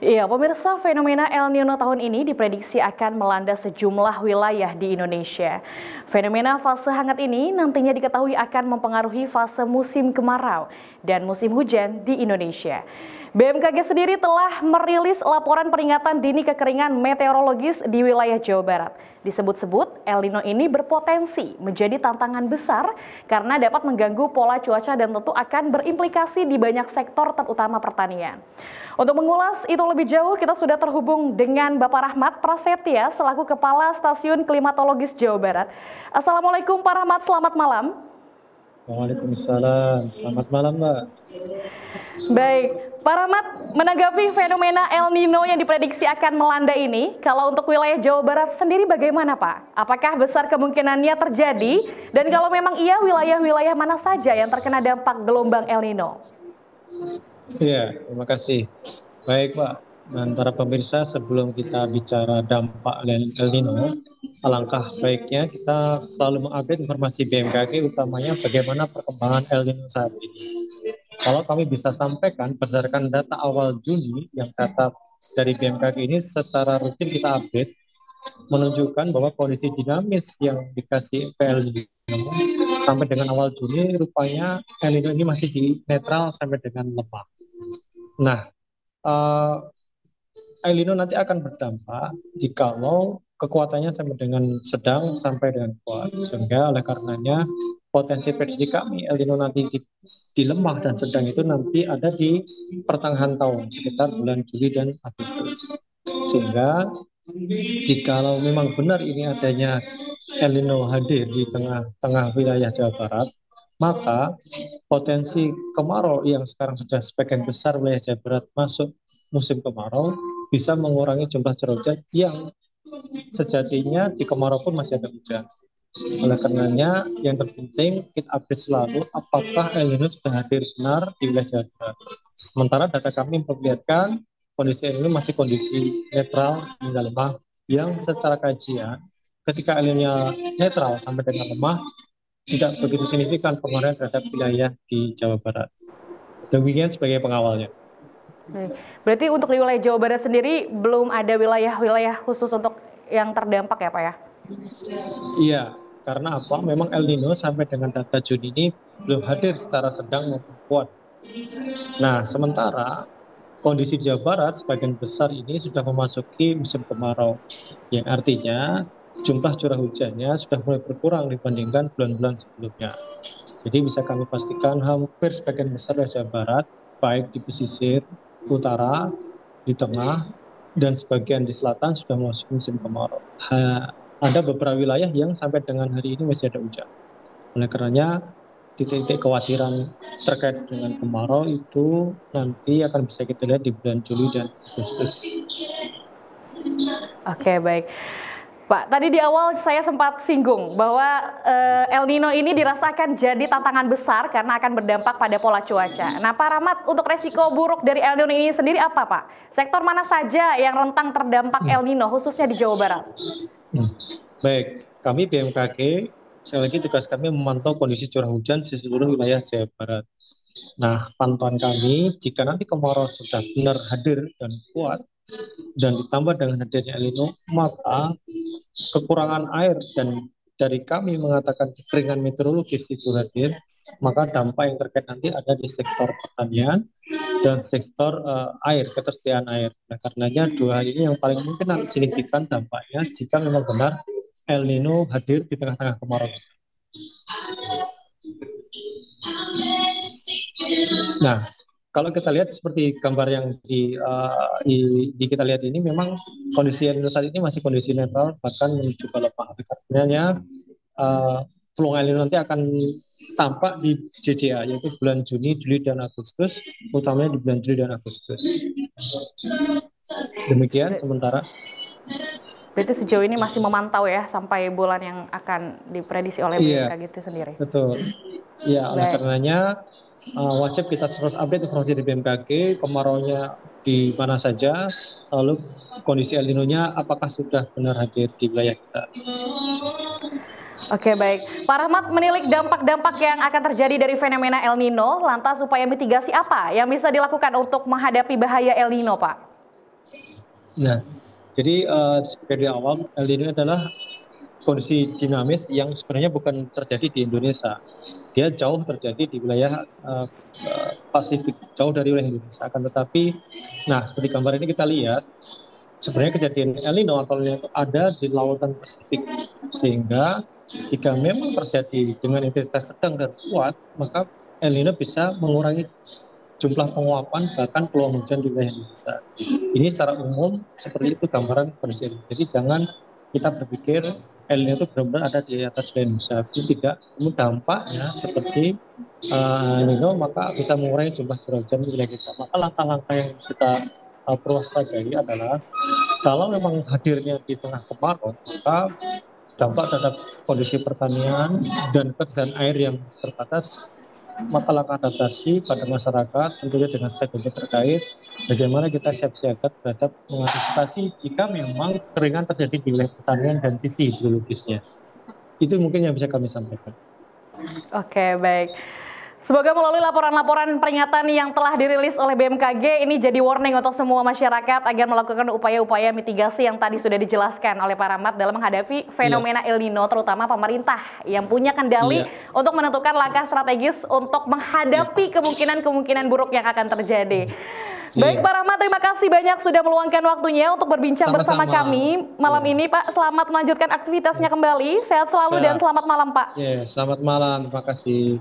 Iya, pemirsa, fenomena El Nino tahun ini diprediksi akan melanda sejumlah wilayah di Indonesia. Fenomena fase hangat ini nantinya diketahui akan mempengaruhi fase musim kemarau dan musim hujan di Indonesia. BMKG sendiri telah merilis laporan peringatan dini kekeringan meteorologis di wilayah Jawa Barat. Disebut-sebut El Nino ini berpotensi menjadi tantangan besar karena dapat mengganggu pola cuaca dan tentu akan berimplikasi di banyak sektor terutama pertanian. Untuk mengulas itu lebih jauh, kita sudah terhubung dengan Bapak Rahmat Prasetya selaku Kepala Stasiun Klimatologis Jawa Barat. Assalamualaikum Pak Rahmat, selamat malam. Waalaikumsalam, selamat malam Mbak. Baik, Pak Rahmat, menanggapi fenomena El Nino yang diprediksi akan melanda ini, kalau untuk wilayah Jawa Barat sendiri bagaimana Pak? Apakah besar kemungkinannya terjadi? Dan kalau memang iya, wilayah-wilayah mana saja yang terkena dampak gelombang El Nino? Iya, terima kasih. Baik Pak, antara pemirsa sebelum kita bicara dampak El Nino, alangkah baiknya kita selalu mengupdate informasi BMKG utamanya bagaimana perkembangan El Nino saat ini. Kalau kami bisa sampaikan berdasarkan data awal Juni yang data dari BMKG ini secara rutin kita update, menunjukkan bahwa kondisi dinamis yang dikasih El Nino sampai dengan awal Juni rupanya El Nino ini masih di netral sampai dengan lemah. Nah, El Nino nanti akan berdampak jikalau kekuatannya sampai dengan sedang sampai dengan kuat, sehingga oleh karenanya potensi prediksi kami El Nino nanti di lemah dan sedang itu nanti ada di pertengahan tahun sekitar bulan Juli dan Agustus. Sehingga jikalau memang benar ini adanya El Nino hadir di tengah-tengah wilayah Jawa Barat, maka potensi kemarau yang sekarang sudah sebagian besar wilayah Jawa Barat masuk musim kemarau bisa mengurangi jumlah curah hujan yang sejatinya di kemarau pun masih ada hujan. Oleh karenanya yang terpenting kita update selalu apakah El Nino sudah hadir benar di wilayah Jawa Barat. Sementara data kami memperlihatkan kondisi El Nino masih kondisi netral hingga lemah yang secara kajian ketika El Nino netral sampai dengan lemah tidak begitu signifikan pengaruhnya terhadap wilayah di Jawa Barat. Demikian sebagai pengawalnya. Berarti untuk di wilayah Jawa Barat sendiri belum ada wilayah-wilayah khusus untuk yang terdampak ya Pak ya? Iya, karena apa? Memang El Nino sampai dengan data Juni ini belum hadir secara sedang maupun kuat. Nah, sementara kondisi di Jawa Barat sebagian besar ini sudah memasuki musim kemarau, yang artinya jumlah curah hujannya sudah mulai berkurang dibandingkan bulan-bulan sebelumnya. Jadi bisa kami pastikan hampir sebagian besar dari Jawa Barat, baik di pesisir utara, di tengah, dan sebagian di selatan sudah masuk musim kemarau. Ada beberapa wilayah yang sampai dengan hari ini masih ada hujan. Oleh karenanya titik-titik kekhawatiran terkait dengan kemarau itu nanti akan bisa kita lihat di bulan Juli dan Agustus. Oke, baik. Pak, tadi di awal saya sempat singgung bahwa El Nino ini dirasakan jadi tantangan besar karena akan berdampak pada pola cuaca. Nah, Pak Rahmat, untuk resiko buruk dari El Nino ini sendiri apa, Pak? Sektor mana saja yang rentan terdampak El Nino, khususnya di Jawa Barat? Baik, kami BMKG, sekali lagi tugas kami memantau kondisi curah hujan di seluruh wilayah Jawa Barat. Nah, pantauan kami, jika nanti kemarau sudah benar hadir dan kuat, dan ditambah dengan hadirnya El Nino, maka kekurangan air dan dari kami mengatakan kekeringan meteorologis itu hadir, maka dampak yang terkait nanti ada di sektor pertanian dan sektor air, ketersediaan air. Nah, karenanya dua hal ini yang paling mungkin nanti signifikan dampaknya jika memang benar El Nino hadir di tengah-tengah kemarau. Nah, kalau kita lihat seperti gambar yang di kita lihat ini, memang kondisi El Nino saat ini masih kondisi netral, bahkan menuju ke lemah. Artinya peluang El Nino nanti akan tampak di JJA, yaitu bulan Juni, Juli, dan Agustus, utamanya di bulan Juli dan Agustus. Demikian sementara. Berarti sejauh ini masih memantau ya sampai bulan yang akan diprediksi oleh BMKG itu sendiri. Betul. Ya, oleh karenanya wajib kita terus update informasi dari BMKG, kemaraunya di mana saja, lalu kondisi El Nino-nya apakah sudah benar hadir di wilayah kita. Oke, baik. Pak Rahmat, menilik dampak-dampak yang akan terjadi dari fenomena El Nino, lantas upaya mitigasi apa yang bisa dilakukan untuk menghadapi bahaya El Nino, Pak? Nah, jadi sebagai di awal, El Nino adalah kondisi dinamis yang sebenarnya bukan terjadi di Indonesia. Dia jauh terjadi di wilayah Pasifik, jauh dari wilayah Indonesia. Akan tetapi, nah seperti gambar ini kita lihat, sebenarnya kejadian El Nino atau El Nino itu ada di lautan Pasifik. Sehingga jika memang terjadi dengan intensitas sedang dan kuat, maka El Nino bisa mengurangi jumlah penguapan bahkan peluang hujan di wilayah Indonesia. Ini secara umum seperti itu gambaran kondisi. Jadi jangan kita berpikir El Nino itu benar-benar ada di atas wilayah Indonesia. Itu tidak. Namun dampaknya seperti El Nino maka bisa mengurangi jumlah curah hujan di wilayah kita. Maka langkah-langkah yang kita perlu waspadai adalah kalau memang hadirnya di tengah kemarau, maka dampak terhadap kondisi pertanian dan ketersediaan air yang terbatas, maka langkah adaptasi pada masyarakat tentunya dengan stakeholder terkait bagaimana kita siap siaga terhadap mengantisipasi jika memang keringan terjadi di wilayah pertanian dan sisi hidrologisnya. Itu mungkin yang bisa kami sampaikan. Oke, baik. Semoga melalui laporan-laporan peringatan yang telah dirilis oleh BMKG ini jadi warning untuk semua masyarakat agar melakukan upaya-upaya mitigasi yang tadi sudah dijelaskan oleh Pak Rahmat dalam menghadapi fenomena El Nino, terutama pemerintah yang punya kendali untuk menentukan langkah strategis untuk menghadapi kemungkinan-kemungkinan buruk yang akan terjadi. Baik Pak Rahmat, terima kasih banyak sudah meluangkan waktunya untuk berbincang bersama kami malam ini Pak. Selamat melanjutkan aktivitasnya kembali, sehat selalu dan selamat malam Pak. Selamat malam, terima kasih.